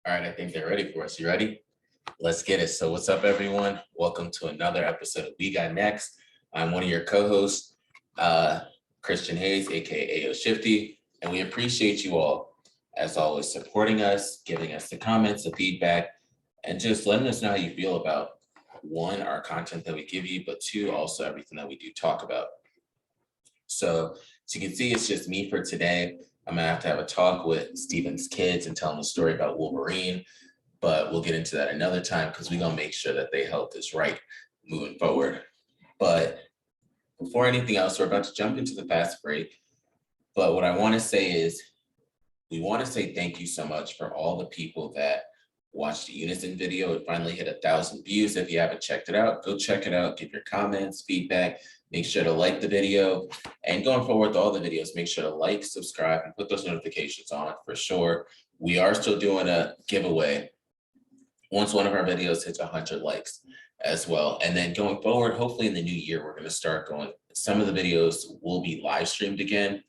All right, I think they're ready for us. You ready? Let's get it. So, what's up, everyone? Welcome to another episode of We Got Next. I'm one of your co-hosts, Christian Hayes, aka AO Shifty, and we appreciate you all, as always, supporting us, giving us the comments, the feedback, and just letting us know how you feel about one, our content that we give you, but two, also everything that we do talk about. So, as you can see, it's just me for today. I'm gonna have to have a talk with Steven's kids and tell them a story about Wolverine, but we'll get into that another time because we're gonna make sure that their health is right moving forward. But before anything else, we're about to jump into the fast break. But what I want to say is we want to say thank you so much for all the people that watched the Unison video. It finally hit 1,000 views. If you haven't checked it out, go check it out. Give your comments, feedback. Make sure to like the video. And going forward with all the videos, make sure to like, subscribe, and put those notifications on for sure. We are still doing a giveaway once one of our videos hits 100 likes as well. And then going forward, hopefully in the new year, we're going to start going. Some of the videos will be live streamed again.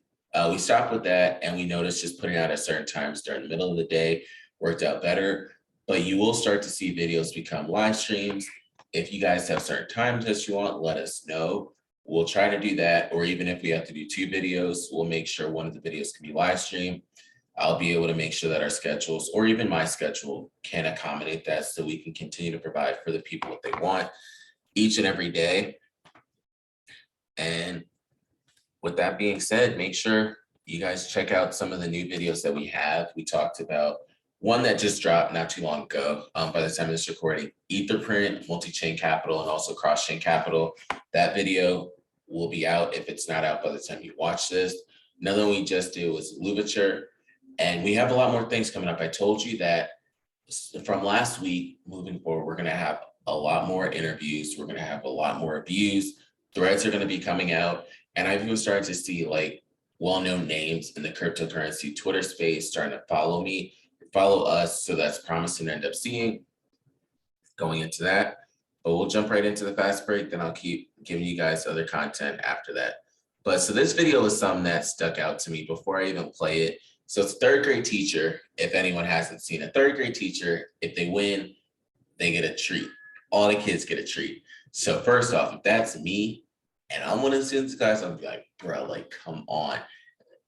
We stopped with that, and we noticed just putting out at certain times during the middle of the day worked out better. But you will start to see videos become live streams. If you guys have certain times that you want, let us know. We'll try to do that. Or even if we have to do 2 videos, we'll make sure one of the videos can be live streamed. I'll be able to make sure that our schedules, or even my schedule, can accommodate that so we can continue to provide for the people what they want each and every day. And with that being said, make sure you guys check out some of the new videos that we have. We talked about one that just dropped not too long ago. By the time of this recording, Etherprint, multi-chain capital, and also cross-chain capital. That video will be out if it's not out by the time you watch this. Another one we just did was Louverture. And we have a lot more things coming up. I told you that from last week, moving forward, we're going to have a lot more interviews. We're going to have a lot more views. Threads are going to be coming out. And I've even started to see like well-known names in the cryptocurrency Twitter space starting to follow us. So that's promising to end up seeing going into that. But we'll jump right into the fast break. Then I'll keep giving you guys other content after that. But so this video is something that stuck out to me before I even play it. So it's a 3rd grade teacher. If anyone hasn't seen a 3rd grade teacher, if they win, they get a treat. All the kids get a treat. So first off, if that's me and I'm one of the students, guys, I'm like, bro, like, come on,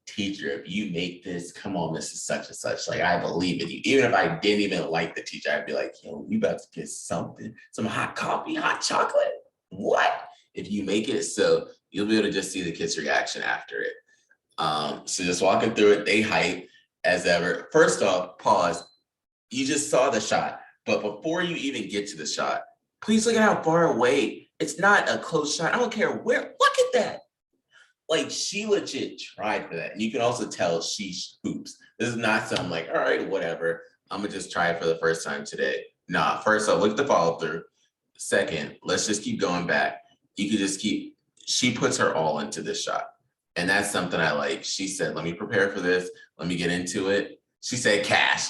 teacher, if you make this, come on, Mrs. Such and such. Like, I believe in you. Even if I didn't even like the teacher, I'd be like, yo, we about to get something, some hot coffee, hot chocolate. What? If you make it, so you'll be able to just see the kids' reaction after it. So just walking through it, they hype as ever. First off, pause. You just saw the shot, but before you even get to the shot, please look at how far away. It's not a close shot. I don't care where. Look at that. Like, she legit tried for that. And you can also tell she hoops. This is not something like, all right, whatever. I'm gonna just try it for the first time today. Nah, first off, look at the follow through. Second, let's just keep going back. You could just she puts her all into this shot. And that's something I like. She said, let me prepare for this. Let me get into it. She said cash.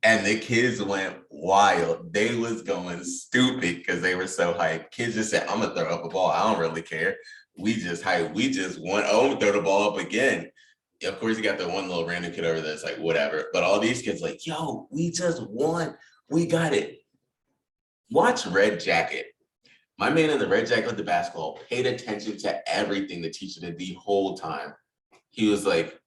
And the kids went wild. They was going stupid because they were so hyped. Kids just said, I'm going to throw up a ball. I don't really care. We just hyped. We just won. Oh, throw the ball up again. Of course, you got the one little random kid over there that's like, whatever. But all these kids like, yo, we just won. We got it. Watch Red Jacket. My man in the red jacket with the basketball paid attention to everything the teacher did the whole time. He was like,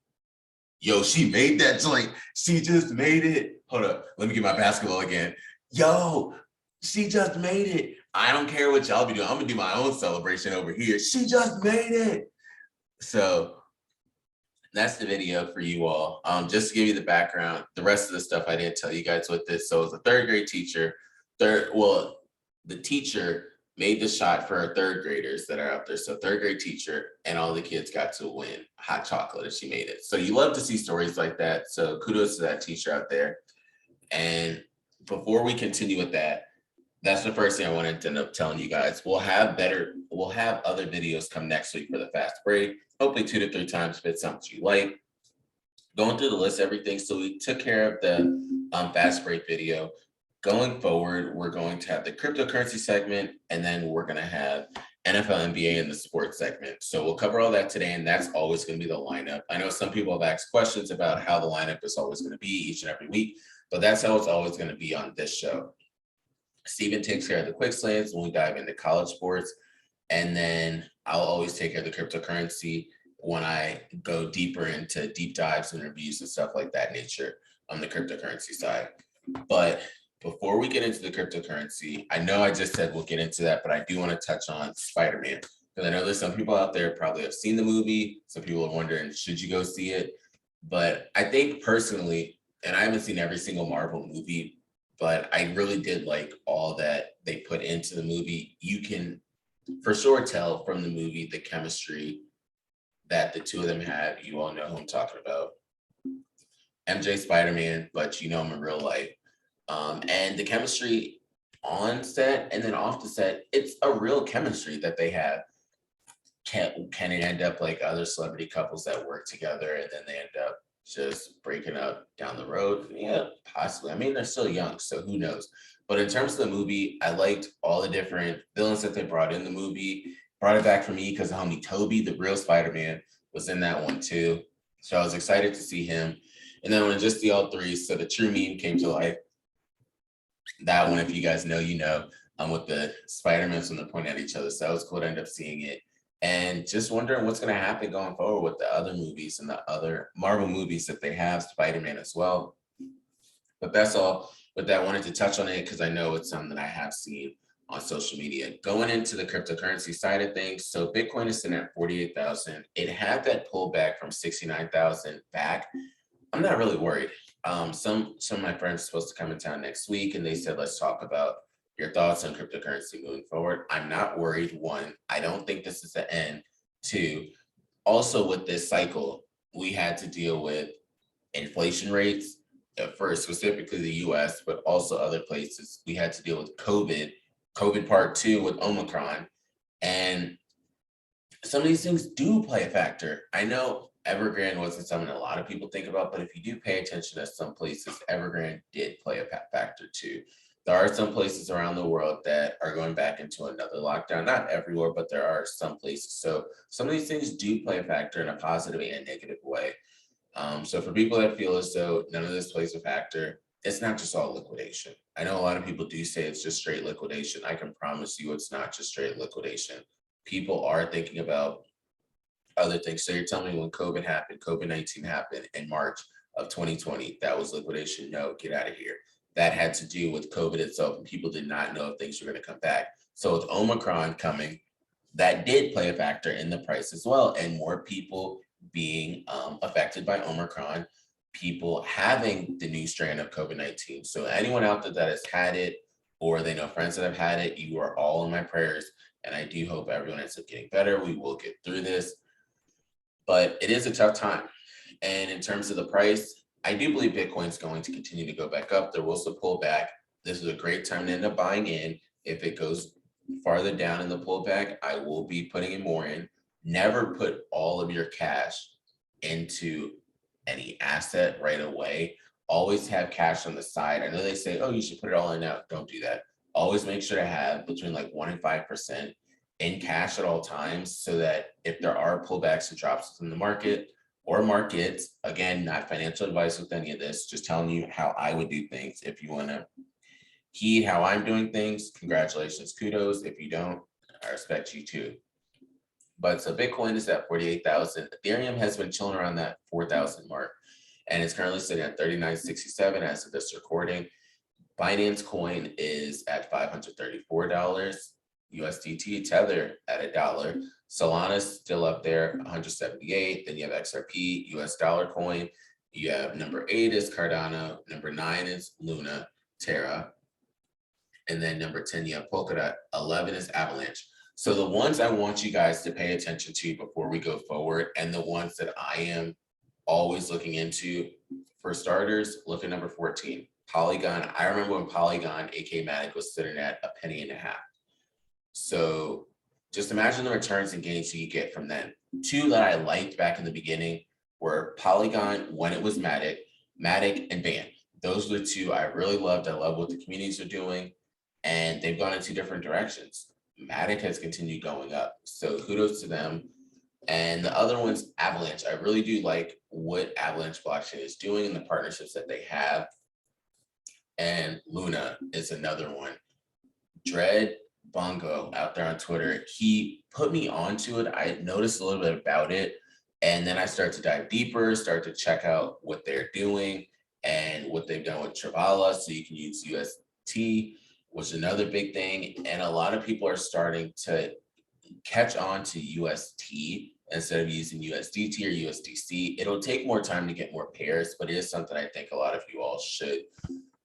yo, she made that joint. She just made it. Hold up. Let me get my basketball again. Yo, she just made it. I don't care what y'all be doing. I'm going to do my own celebration over here. She just made it. So that's the video for you all. Just to give you the background, the rest of the stuff I didn't tell you guys with this. So it's a 3rd grade teacher. The teacher made the shot for our 3rd graders that are out there. So 3rd grade teacher, and all the kids got to win hot chocolate if she made it. So you love to see stories like that. So kudos to that teacher out there. And before we continue with that, that's the first thing I wanted to end up telling you guys. We'll have other videos come next week for the fast break. Hopefully 2 to 3 times if it's something you like. Going through the list, everything. So we took care of the fast break video. Going forward, we're going to have the cryptocurrency segment, and then we're going to have NFL, NBA, and the sports segment. So we'll cover all that today, and that's always going to be the lineup. I know some people have asked questions about how the lineup is always going to be each and every week. But that's how it's always going to be on this show. Steven takes care of the quick slants when we dive into college sports. And then I'll always take care of the cryptocurrency when I go deeper into deep dives and reviews and stuff like that nature on the cryptocurrency side. But before we get into the cryptocurrency, I know I just said we'll get into that, but I do want to touch on Spider-Man. Because I know there's some people out there probably have seen the movie. Some people are wondering, should you go see it? But I think personally, and I haven't seen every single Marvel movie, but I really did like all that they put into the movie. You can for sure tell from the movie the chemistry that the two of them have. You all know who I'm talking about. MJ Spider-Man, but you know him in real life. And the chemistry on set and then off the set, it's a real chemistry that they have. Can it end up like other celebrity couples that work together and then they end up just breaking up down the road? Yeah, possibly. I mean, they're still young, so who knows? But in terms of the movie, I liked all the different villains that they brought in the movie. Brought it back for me because the homie Toby, the real Spider-Man, was in that one too. So I was excited to see him. And then when just the all three, so the true meme came to life. That one, if you guys know, you know, with the Spider-Mans when they're pointing at each other. So that was cool to end up seeing it. And just wondering what's going to happen going forward with the other movies and the other Marvel movies that they have, Spider-Man as well. But that's all. But I wanted to touch on it because I know it's something that I have seen on social media. Going into the cryptocurrency side of things, so Bitcoin is sitting at 48,000. It had that pullback from 69,000 back. I'm not really worried. Some of my friends are supposed to come in town next week, and they said, let's talk about your thoughts on cryptocurrency moving forward. I'm not worried. One, I don't think this is the end. Two, also with this cycle, we had to deal with inflation rates at first, specifically the US, but also other places. We had to deal with COVID part two with Omicron. And some of these things do play a factor. I know Evergrande wasn't something a lot of people think about, but if you do pay attention to some places, Evergrande did play a factor too. There are some places around the world that are going back into another lockdown. Not everywhere, but there are some places. So some of these things do play a factor in a positive and negative way. So for people that feel as though none of this plays a factor, it's not just all liquidation. I know a lot of people do say it's just straight liquidation. I can promise you it's not just straight liquidation. People are thinking about other things. So you're telling me when COVID-19 happened in March of 2020, that was liquidation? No, get out of here. That had to do with COVID itself, and people did not know if things were going to come back. So with Omicron coming, that did play a factor in the price as well, and more people being affected by Omicron, people having the new strain of COVID-19. So anyone out there that has had it, or they know friends that have had it, you are all in my prayers, and I do hope everyone ends up getting better. We will get through this, but it is a tough time. And in terms of the price, I do believe Bitcoin's going to continue to go back up. There will some pullback. This is a great time to end up buying in. If it goes farther down in the pullback, I will be putting in more in. Never put all of your cash into any asset right away. Always have cash on the side. I know they say, oh, you should put it all in now. Don't do that. Always make sure to have between like 1% and 5% in cash at all times, so that if there are pullbacks and drops in the market or markets, again, not financial advice with any of this, just telling you how I would do things. If you want to heed how I'm doing things, congratulations, kudos. If you don't, I respect you too. But so Bitcoin is at 48,000. Ethereum has been chilling around that 4,000 mark, and it's currently sitting at 39.67 as of this recording. Binance Coin is at $534. USDT Tether at $1. Solana's still up there, 178. Then you have XRP, US dollar coin. You have number 8 is Cardano. Number 9 is Luna, Terra. And then number 10, you have Polkadot. 11 is Avalanche. So the ones I want you guys to pay attention to before we go forward, and the ones that I am always looking into, for starters, look at number 14, Polygon. I remember when Polygon, aka Matic, was sitting at $0.015. So just imagine the returns and gains you get from them. Two that I liked back in the beginning were Polygon when it was Matic and Band. Those were the two I really loved. I love what the communities are doing, and they've gone in two different directions. Matic has continued going up, so kudos to them. And the other one's Avalanche. I really do like what Avalanche blockchain is doing and the partnerships that they have. and Luna is another one. Dread Bongo out there on Twitter, he put me onto it. I noticed a little bit about it, and then I started to dive deeper, start to check out what they're doing and what they've done with Travala. So you can use UST, which is another big thing. And a lot of people are starting to catch on to UST instead of using USDT or USDC. It'll take more time to get more pairs, but it is something I think a lot of you all should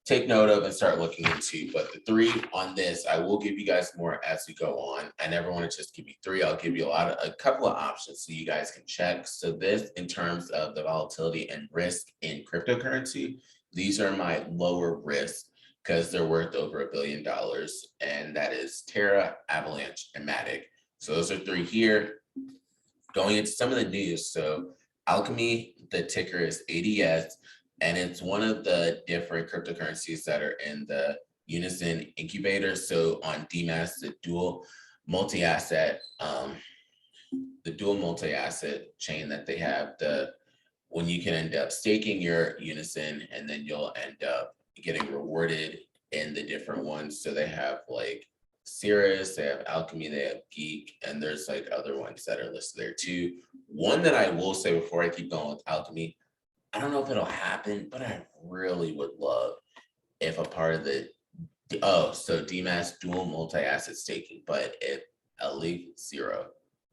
take note of and start looking into. But the three on this, I will give you guys more as we go on. I never want to just give you three. I'll give you a couple of options so you guys can check. So this, in terms of the volatility and risk in cryptocurrency, these are my lower risk because they're worth over $1 billion. And that is Terra, Avalanche, and Matic. So those are three here. Going into some of the news. So Alchemy, the ticker is ADS. And it's one of the different cryptocurrencies that are in the Unison incubator. So on DMAS, the dual multi-asset chain that they have, when you can end up staking your Unison, and then you'll end up getting rewarded in the different ones. So they have like Cirrus, they have Alchemy, they have Geek, and there's like other ones that are listed there too. One that I will say before I keep going with Alchemy, I don't know if it'll happen, but I really would love if a part of so DMAS dual multi-asset staking, but if Elite Zero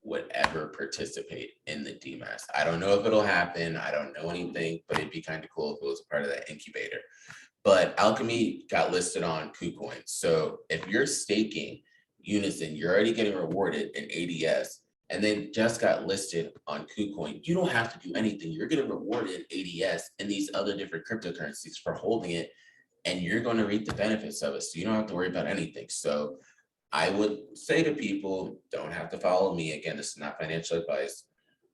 would ever participate in the DMAS. I don't know if it'll happen. I don't know anything, but it'd be kind of cool if it was a part of that incubator. But Alchemy got listed on KuCoin. So if you're staking Unison, you're already getting rewarded in ADS, and then just got listed on KuCoin. You don't have to do anything. You're getting rewarded ADS and these other different cryptocurrencies for holding it, and you're going to reap the benefits of it. So you don't have to worry about anything. So I would say to people, don't have to follow me. Again, this is not financial advice,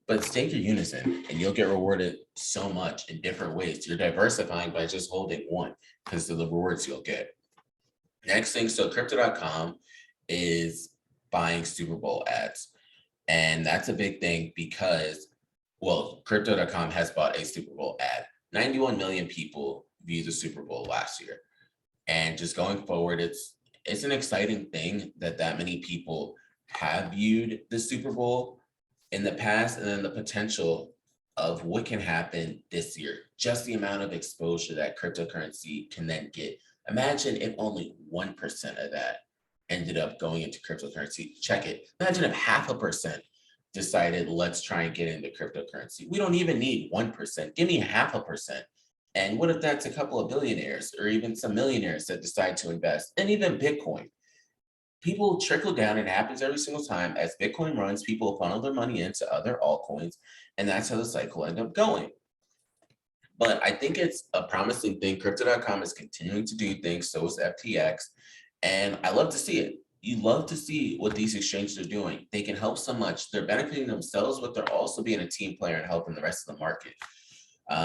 but stake your Unison and you'll get rewarded so much in different ways. You're diversifying by just holding one because of the rewards you'll get. Next thing, so Crypto.com is buying Super Bowl ads. And that's a big thing because, well, Crypto.com has bought a Super Bowl ad. 91 million people viewed the Super Bowl last year. And just going forward, it's an exciting thing that many people have viewed the Super Bowl in the past, and then the potential of what can happen this year. Just the amount of exposure that cryptocurrency can then get. Imagine if only 1% of that ended up going into cryptocurrency. Check it. Imagine if 0.5% decided, let's try and get into cryptocurrency. We don't even need 1%. Give me 0.5%. And what if that's a couple of billionaires or even some millionaires that decide to invest? And even Bitcoin. People trickle down. It happens every single time. As Bitcoin runs, people funnel their money into other altcoins, and that's how the cycle ends up going. But I think it's a promising thing. Crypto.com is continuing to do things. So is FTX. And I love to see it. You love to see what these exchanges are doing. They can help so much. They're benefiting themselves, but they're also being a team player and helping the rest of the market.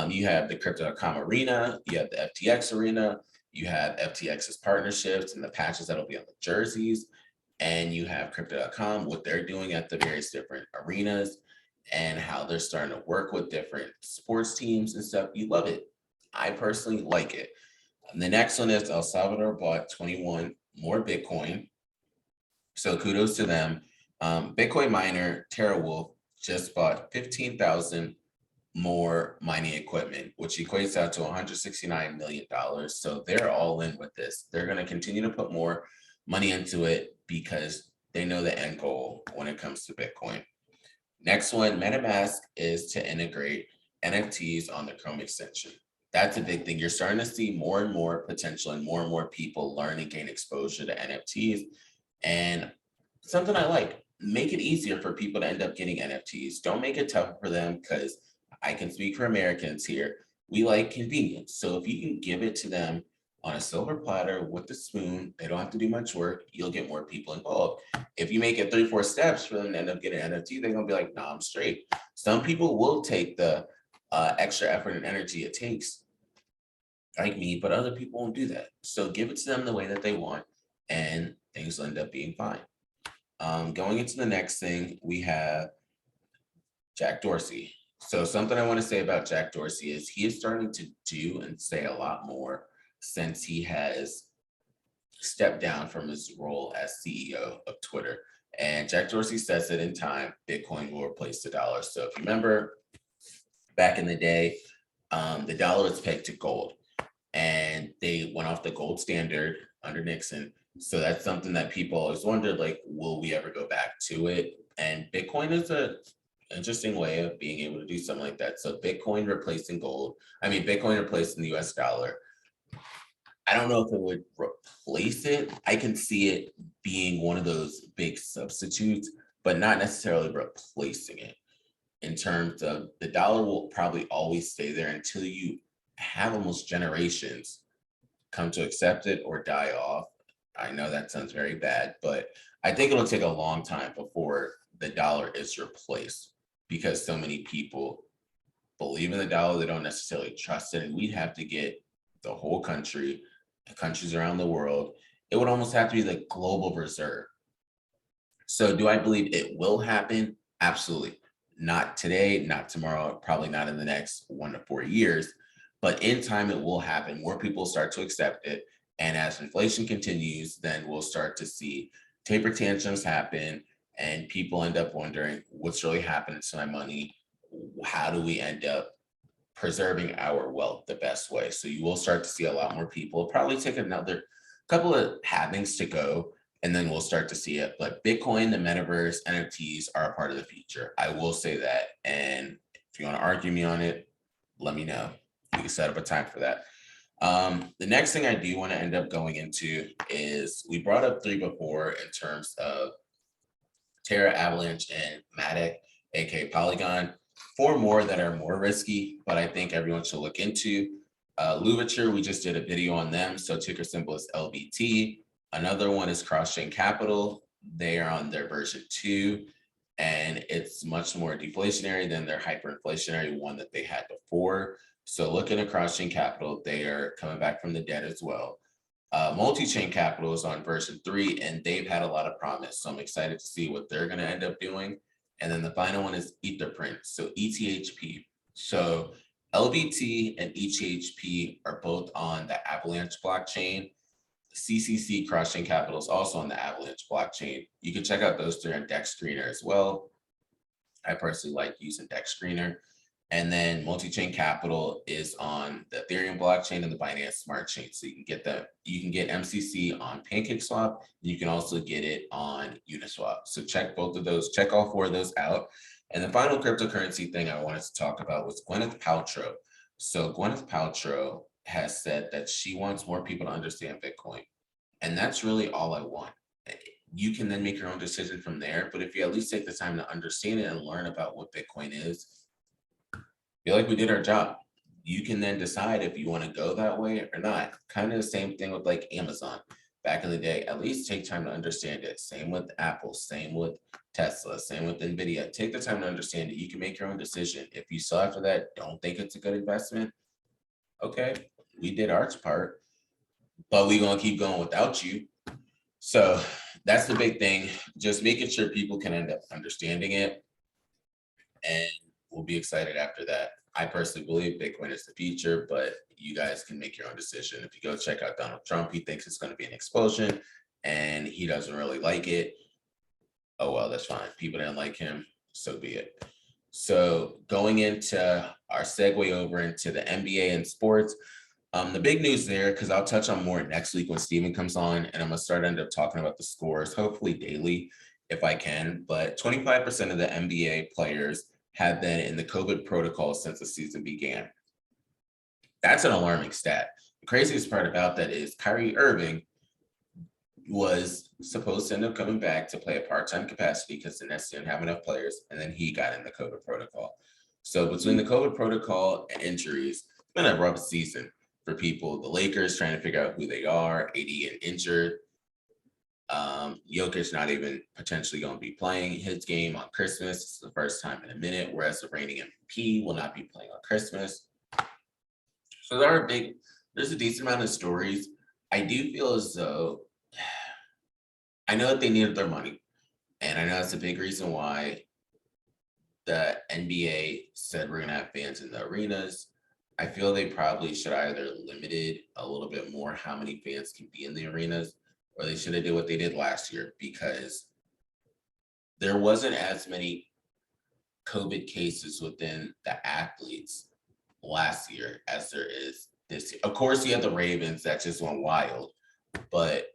You have the Crypto.com arena, you have the FTX arena, you have FTX's partnerships and the patches that'll be on the jerseys, and you have Crypto.com, what they're doing at the various different arenas and how they're starting to work with different sports teams and stuff. You love it. I personally like it. And the next one is El Salvador bought 21 more Bitcoin. So kudos to them. Bitcoin miner TerraWolf just bought 15,000 more mining equipment, which equates out to $169 million. So they're all in with this. They're going to continue to put more money into it because they know the end goal when it comes to Bitcoin. Next one, MetaMask is to integrate NFTs on the Chrome extension. That's a big thing. You're starting to see more and more potential and more people learn and gain exposure to NFTs. And something I like, make it easier for people to end up getting NFTs. Don't make it tougher for them, because I can speak for Americans here. We like convenience. So if you can give it to them on a silver platter with a spoon, they don't have to do much work, you'll get more people involved. If you make it 3-4 steps for them to end up getting an NFT, they're gonna be like, nah, I'm straight. Some people will take the extra effort and energy it takes, like me, but other people won't do that. So give it to them the way that they want, and things will end up being fine. Going into the next thing, we have Jack Dorsey. So something I want to say about Jack Dorsey is he is starting to do and say a lot more since he has stepped down from his role as CEO of Twitter. And Jack Dorsey says that in time, Bitcoin will replace the dollar. So if you remember back in the day, the dollar was pegged to gold, and they went off the gold standard under Nixon. So that's something that people always wondered, like, will we ever go back to it? And Bitcoin is a interesting way of being able to do something like that. So Bitcoin replacing gold, Bitcoin replacing the US dollar. I don't know if it would replace it. I can see it being one of those big substitutes, but not necessarily replacing it. In terms of the dollar will probably always stay there until you have almost generations come to accept it or die off. I know that sounds very bad, but I think it'll take a long time before the dollar is replaced because so many people believe in the dollar, they don't necessarily trust it. And we'd have to get the whole country, countries around the world, it would almost have to be the global reserve. So do I believe it will happen? Absolutely. Not today, not tomorrow, probably not in the next 1 to 4 years, but in time it will happen. More people start to accept it. And as inflation continues, then we'll start to see taper tantrums happen and people end up wondering what's really happening to my money? How do we end up preserving our wealth the best way? So you will start to see a lot more people. Probably take another couple of halvings to go, and then we'll start to see it. But Bitcoin, the metaverse, NFTs are a part of the future. I will say that. And if you want to argue me on it, let me know. We can set up a time for that. The next thing I do want to end up going into is we brought up 3 before in terms of Terra, Avalanche, and Matic, aka Polygon. 4 more that are more risky, but I think everyone should look into. Louverture, we just did a video on them. So ticker symbol is LBT. Another one is Cross-Chain Capital. They are on their version 2, and it's much more deflationary than their hyperinflationary one that they had before. So looking at Cross-Chain Capital, they are coming back from the dead as well. Multi-Chain Capital is on version 3, and they've had a lot of promise. So I'm excited to see what they're going to end up doing. And then the final one is Etherprint, so ETHP. So LBT and ETHP are both on the Avalanche blockchain. CCC, Cross-Chain Capital, is also on the Avalanche blockchain. You can check out those 3 on Dex Screener as well. I personally like using Dex Screener. And then Multi-Chain Capital is on the Ethereum blockchain and the Binance Smart Chain. So you can get MCC on PancakeSwap. And you can also get it on Uniswap. So check both of those, check all 4 of those out. And the final cryptocurrency thing I wanted to talk about was Gwyneth Paltrow. So Gwyneth Paltrow has said that she wants more people to understand Bitcoin. And that's really all I want. You can then make your own decision from there. But if you at least take the time to understand it and learn about what Bitcoin is, feel like we did our job. You can then decide if you want to go that way or not. Kind of the same thing with like Amazon back in the day. At least take time to understand it. Same with Apple, same with Tesla, same with Nvidia. Take the time to understand it. You can make your own decision. If you still after that don't think it's a good investment, okay, we did our part, but we're going to keep going without you. So that's the big thing. Just making sure people can end up understanding it, and we'll be excited after that. I personally believe Bitcoin is the future, but you guys can make your own decision. If you go check out Donald Trump, he thinks it's going to be an explosion and he doesn't really like it. Oh, well, that's fine. People didn't like him, so be it. So going into our segue over into the NBA and sports, the big news there, because I'll touch on more next week when Steven comes on, and I'm going to start end up talking about the scores, hopefully daily if I can, but 25% of the NBA players have been in the COVID protocol since the season began. That's an alarming stat. The craziest part about that is Kyrie Irving was supposed to end up coming back to play a part-time capacity because the Nets didn't have enough players, and then he got in the COVID protocol. So between the COVID protocol and injuries, it's been a rough season for people. The Lakers trying to figure out who they are, AD and injured. Jokic not even potentially going to be playing his game on Christmas. It's the first time in a minute, whereas the reigning MVP will not be playing on Christmas. So there's a decent amount of stories. I do feel as though, I know that they needed their money, and I know that's a big reason why the NBA said we're going to have fans in the arenas. I feel they probably should either limited a little bit more how many fans can be in the arenas, or they should have did what they did last year, because there wasn't as many COVID cases within the athletes last year as there is this year. Of course, you had the Ravens that just went wild, but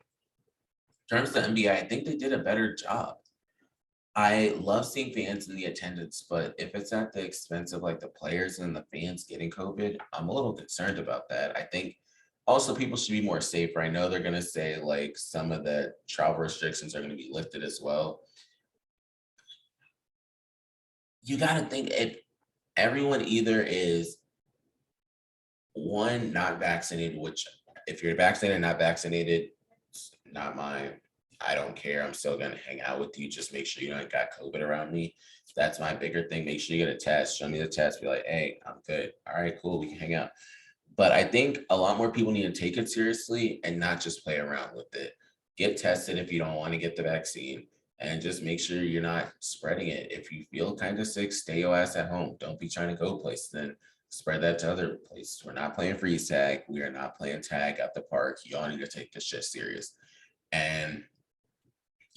in terms of the NBA, I think they did a better job. I love seeing fans in the attendance, but if it's at the expense of like the players and the fans getting COVID, I'm a little concerned about that. I think also people should be more safer. I know they're going to say like some of the travel restrictions are going to be lifted as well. You got to think if everyone either is one, not vaccinated, which if you're vaccinated and not vaccinated, it's not mine. I don't care. I'm still gonna hang out with you. Just make sure you don't got COVID around me. That's my bigger thing. Make sure you get a test. Show me the test. Be like, hey, I'm good. All right, cool. We can hang out. But I think a lot more people need to take it seriously and not just play around with it. Get tested if you don't want to get the vaccine, and just make sure you're not spreading it. If you feel kind of sick, stay your ass at home. Don't be trying to go places. Then spread that to other places. We're not playing freeze tag. We are not playing tag at the park. Y'all need to take this shit serious. And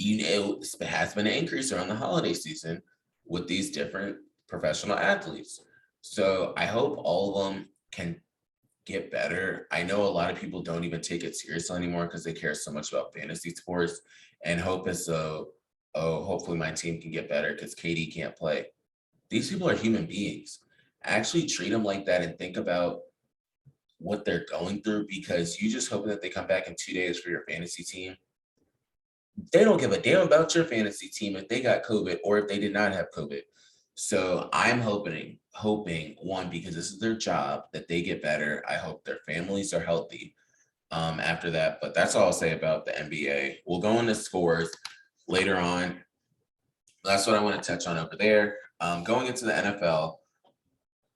it has been an increase around the holiday season with these different professional athletes. So I hope all of them can get better. I know a lot of people don't even take it seriously anymore because they care so much about fantasy sports, and hope is so, oh, hopefully my team can get better because KD can't play. These people are human beings. Actually treat them like that and think about what they're going through, because you just hope that they come back in 2 days for your fantasy team. They don't give a damn about your fantasy team if they got COVID or if they did not have COVID. So I'm hoping one, because this is their job, that they get better. I hope their families are healthy after that. But that's all I'll say about the NBA. We'll go into scores later on. That's what I want to touch on over there. Going into the NFL,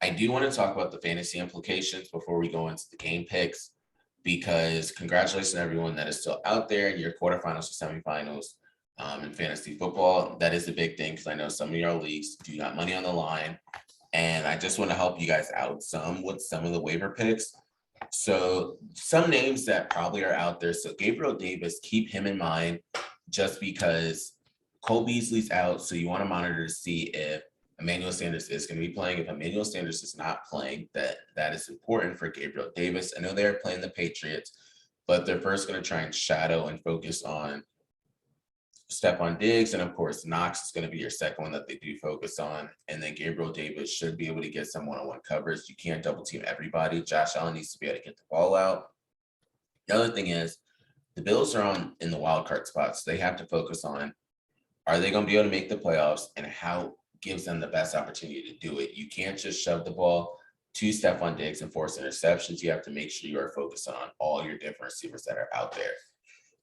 I do want to talk about the fantasy implications before we go into the game picks, because congratulations to everyone that is still out there in your quarterfinals or semifinals in fantasy football. That is a big thing, because I know some of your leagues do got money on the line, and I just want to help you guys out some with some of the waiver picks. So some names that probably are out there. So Gabriel Davis, keep him in mind, just because Cole Beasley's out. So you want to monitor to see if Emmanuel Sanders is going to be playing. If Emmanuel Sanders is not playing, that is important for Gabriel Davis. I know they're playing the Patriots, but they're first going to try and shadow and focus on Stephon Diggs. And of course, Knox is going to be your second one that they do focus on. And then Gabriel Davis should be able to get some one-on-one coverage. You can't double team everybody. Josh Allen needs to be able to get the ball out. The other thing is the Bills are in the wild card spots. They have to focus on, are they going to be able to make the playoffs, and how gives them the best opportunity to do it. You can't just shove the ball to Stephon Diggs and force interceptions. You have to make sure you are focused on all your different receivers that are out there.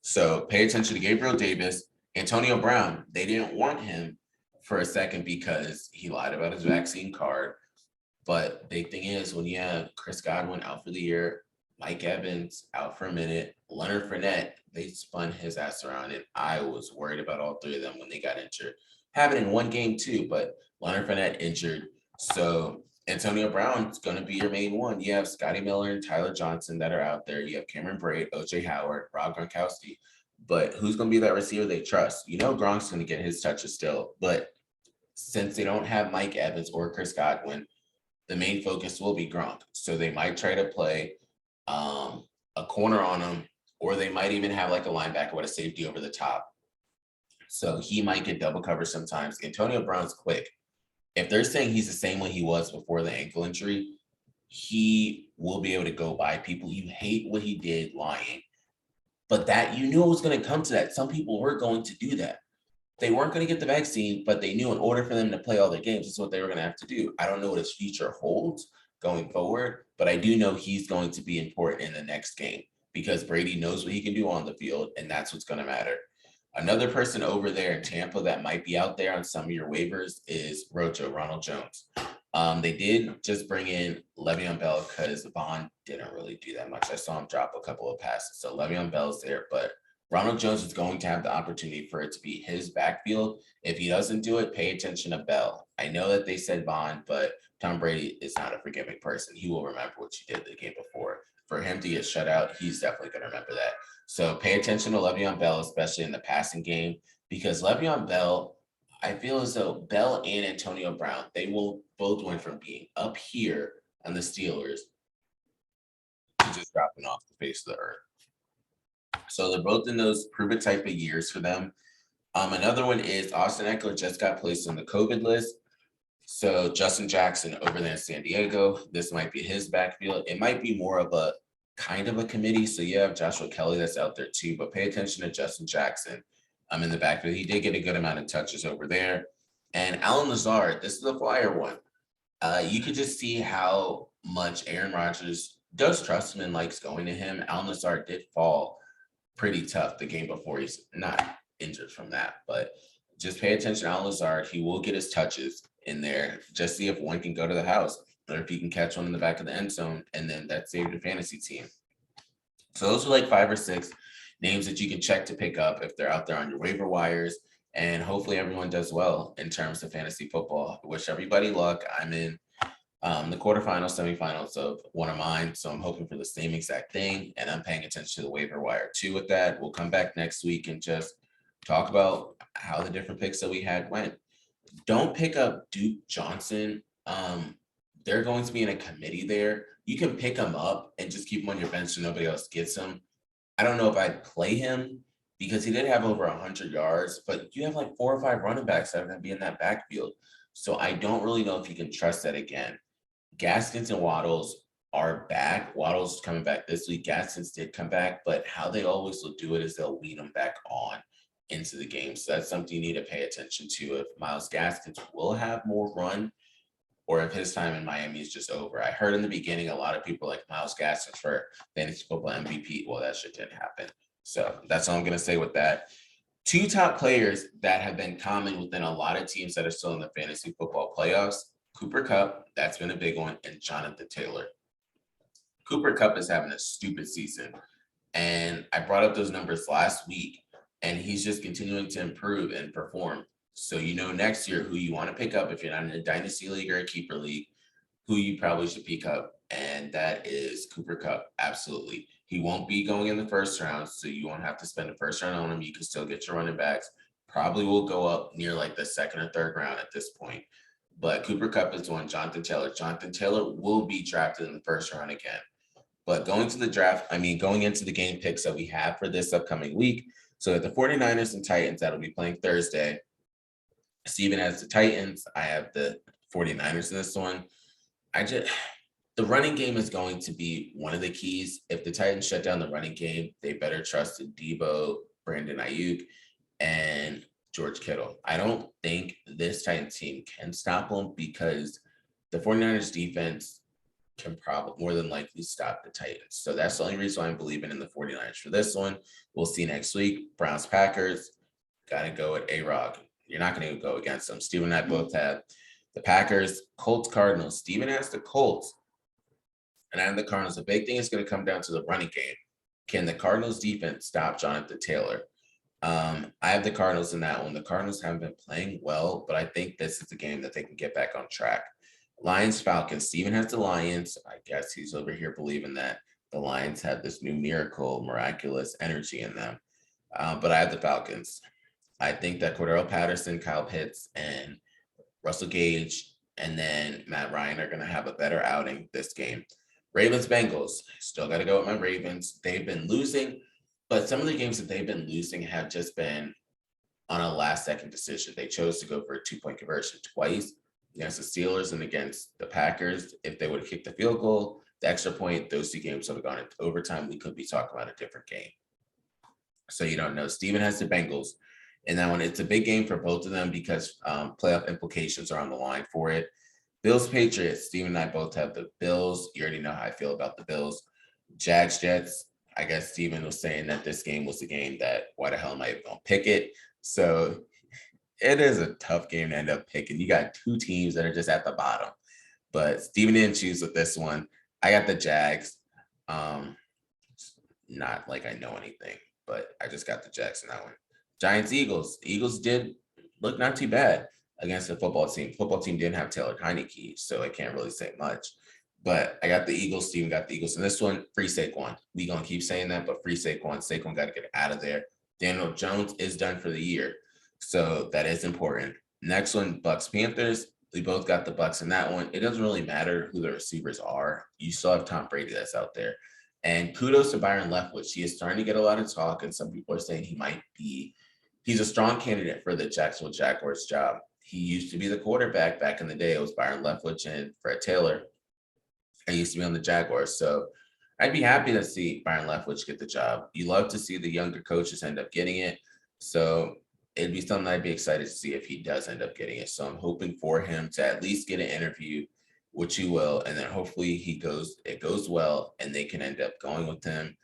So pay attention to Gabriel Davis. Antonio Brown, they didn't want him for a second because he lied about his vaccine card. But big thing is, when you have Chris Godwin out for the year, Mike Evans out for a minute, Leonard Fournette, they spun his ass around, and I was worried about all three of them when they got injured. Happened in one game too, but Leonard Fournette injured. So Antonio Brown's going to be your main one. You have Scotty Miller and Tyler Johnson that are out there. You have Cameron Braid, OJ Howard, Rob Gronkowski. But who's going to be that receiver they trust? You know Gronk's going to get his touches still. But since they don't have Mike Evans or Chris Godwin, the main focus will be Gronk. So they might try to play a corner on him, or they might even have like a linebacker with a safety over the top. So he might get double coverage sometimes. Antonio Brown's quick. If they're saying he's the same way he was before the ankle injury, he will be able to go by people. You hate what he did lying. But that, you knew it was going to come to that. Some people were going to do that. They weren't going to get the vaccine, but they knew in order for them to play all their games, this is what they were going to have to do. I don't know what his future holds going forward, but I do know he's going to be important in the next game, because Brady knows what he can do on the field, and that's what's going to matter. Another person over there in Tampa that might be out there on some of your waivers is Rojo, Ronald Jones. They did just bring in Le'Veon Bell because Vaughn didn't really do that much. I saw him drop a couple of passes. So Le'Veon Bell's there, but Ronald Jones is going to have the opportunity for it to be his backfield. If he doesn't do it, pay attention to Bell. I know that they said Bond, but Tom Brady is not a forgiving person. He will remember what you did the game before. For him to get shut out, he's definitely going to remember that. So pay attention to Le'Veon Bell, especially in the passing game, because Le'Veon Bell, I feel as though Bell and Antonio Brown, they will both went from being up here on the Steelers to just dropping off the face of the earth. So they're both in those prove it type of years for them. Another one is Austin Eckler just got placed on the COVID list. So Justin Jackson over there in San Diego, this might be his backfield. It might be more of a kind of a committee. So you have Joshua Kelly that's out there too, but pay attention to Justin Jackson in the backfield. He did get a good amount of touches over there. And Alan Lazard, this is the flyer one. You could just see how much Aaron Rodgers does trust him and likes going to him. Alan Lazard did fall pretty tough the game before. He's not injured from that, but just pay attention to Alan Lazard. He will get his touches in there. Just see if one can go to the house or if he can catch one in the back of the end zone, and then that saved your fantasy team. So those are like 5 or 6 names that you can check to pick up if they're out there on your waiver wires. And hopefully everyone does well in terms of fantasy football. I wish everybody luck. I'm in the quarterfinals, semifinals of one of mine. So I'm hoping for the same exact thing. And I'm paying attention to the waiver wire too with that. We'll come back next week and just talk about how the different picks that we had went. Don't pick up Duke Johnson. They're going to be in a committee there. You can pick him up and just keep him on your bench so nobody else gets him. I don't know if I'd play him because he did have over 100 yards, but you have like 4 or 5 running backs that are going to be in that backfield. So I don't really know if you can trust that again. Gaskins and Waddles are back. Waddles coming back this week. Gaskins did come back, but how they always will do it is they'll lead them back on into the game. So that's something you need to pay attention to if Myles Gaskins will have more run or if his time in Miami is just over. I heard in the beginning a lot of people like Myles Gaskins for fantasy football MVP. Well, that shit didn't happen. So that's all I'm going to say with that. 2 top players that have been common within a lot of teams that are still in the fantasy football playoffs. Cooper Kupp, that's been a big one, and Jonathan Taylor. Cooper Kupp is having a stupid season. And I brought up those numbers last week, and he's just continuing to improve and perform. So you know next year who you want to pick up if you're not in a dynasty league or a keeper league, who you probably should pick up, and that is Cooper Kupp. Absolutely. He won't be going in the first round, so you won't have to spend the first round on him. You can still get your running backs. Probably will go up near like the 2nd or 3rd round at this point. But Cooper Kupp is one. Jonathan Taylor will be drafted in the first round again. But going into the game picks that we have for this upcoming week. So at the 49ers and Titans, that'll be playing Thursday. Steven has the Titans. I have the 49ers in this one. The running game is going to be one of the keys. If the Titans shut down the running game, they better trust in Debo, Brandon Ayuk, and George Kittle. I don't think this Titans team can stop them because the 49ers defense can probably more than likely stop the Titans. So that's the only reason why I'm believing in the 49ers for this one. We'll see next week. Browns, Packers, got to go with A-Rod. You're not going to go against them. Steven and I both have the Packers, Colts, Cardinals. Steven has the Colts, and I have the Cardinals. The big thing is going to come down to the running game. Can the Cardinals defense stop Jonathan Taylor? I have the Cardinals in that one. The Cardinals haven't been playing well, but I think this is the game that they can get back on track. Lions, Falcons. Steven has the Lions. I guess he's over here believing that the Lions have this new miraculous energy in them. But I have the Falcons. I think that Cordero Patterson, Kyle Pitts, and Russell Gage, and then Matt Ryan are going to have a better outing this game. Ravens, Bengals. Still got to go with my Ravens. They've been losing, but some of the games that they've been losing have just been on a last-second decision. They chose to go for a 2-point conversion twice against the Steelers and against the Packers. If they would have kicked the field goal, the extra point, those 2 games would have gone into overtime. We could be talking about a different game. So you don't know. Steven has the Bengals. And that one, it's a big game for both of them because playoff implications are on the line for it. Bills, Patriots. Steven and I both have the Bills. You already know how I feel about the Bills. Jags, Jets. I guess Steven was saying that this game was the game that why the hell am I even going to pick it? So it is a tough game to end up picking. You got 2 teams that are just at the bottom. But Steven didn't choose with this one. I got the Jags. Not like I know anything. but I just got the Jacks in that one. Giants, Eagles. Eagles did look not too bad against the football team. Football team didn't have Taylor Heineke, so I can't really say much. But I got the Eagles. Steven got the Eagles. And this one, free Saquon. We going to keep saying that, but free Saquon. Saquon got to get out of there. Daniel Jones is done for the year. So that is important. Next one, Bucks, Panthers. We both got the Bucks in that one. It doesn't really matter who the receivers are. You still have Tom Brady that's out there. And kudos to Byron Leftwich. He is starting to get a lot of talk, and some people are saying he's a strong candidate for the Jacksonville Jaguars job. He used to be the quarterback back in the day. It was Byron Leftwich and Fred Taylor. I used to be on the Jaguars. So I'd be happy to see Byron Leftwich get the job. You love to see the younger coaches end up getting it. So it'd be something I'd be excited to see if he does end up getting it. So I'm hoping for him to at least get an interview, which he will. And then hopefully it goes well and they can end up going with him.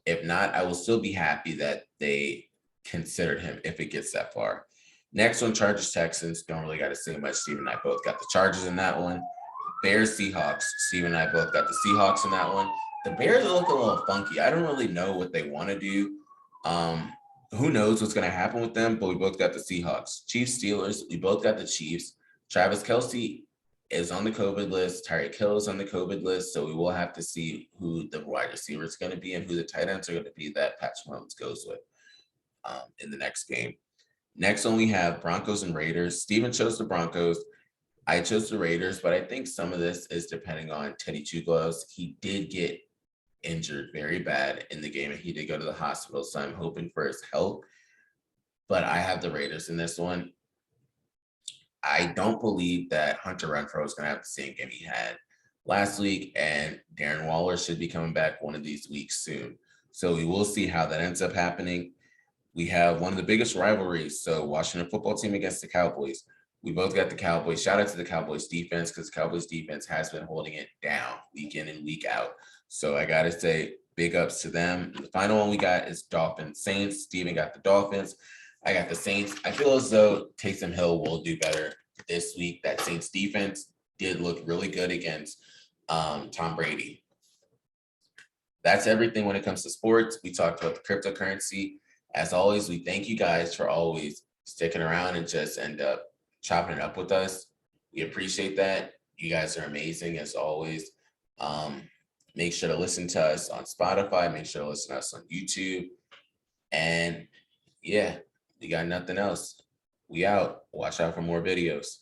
If not, I will still be happy that they considered him if it gets that far. Next one, Chargers, Texans. Don't really got to say much. Steve and I both got the Chargers in that one. Bears, Seahawks. Steve and I both got the Seahawks in that one. The Bears are looking a little funky. I don't really know what they want to do. Who knows what's going to happen with them, but we both got the Seahawks. Chiefs, Steelers. We both got the Chiefs. Travis Kelce is on the COVID list. Tyreek Hill is on the COVID list. So we will have to see who the wide receiver is going to be and who the tight ends are going to be that Patrick Mahomes goes with in the next game. Next one, we have Broncos and Raiders. Steven chose the Broncos. I chose the Raiders, but I think some of this is depending on Teddy Two Gloves. He did get injured very bad in the game and he did go to the hospital. So I'm hoping for his health, but I have the Raiders in this one. I don't believe that Hunter Renfrow is going to have the same game he had last week, and Darren Waller should be coming back one of these weeks soon. So we will see how that ends up happening. We have one of the biggest rivalries. So Washington football team against the Cowboys. We both got the Cowboys. Shout out to the Cowboys defense because the Cowboys defense has been holding it down week in and week out. So I got to say big ups to them. The final one we got is Dolphins Saints. Steven got the Dolphins. I got the Saints. I feel as though Taysom Hill will do better this week. That Saints defense did look really good against Tom Brady. That's everything when it comes to sports. We talked about the cryptocurrency. As always, we thank you guys for always sticking around and just end up chopping it up with us. We appreciate that. You guys are amazing as always. Make sure to listen to us on Spotify. Make sure to listen to us on YouTube. And yeah, we got nothing else. We out. Watch out for more videos.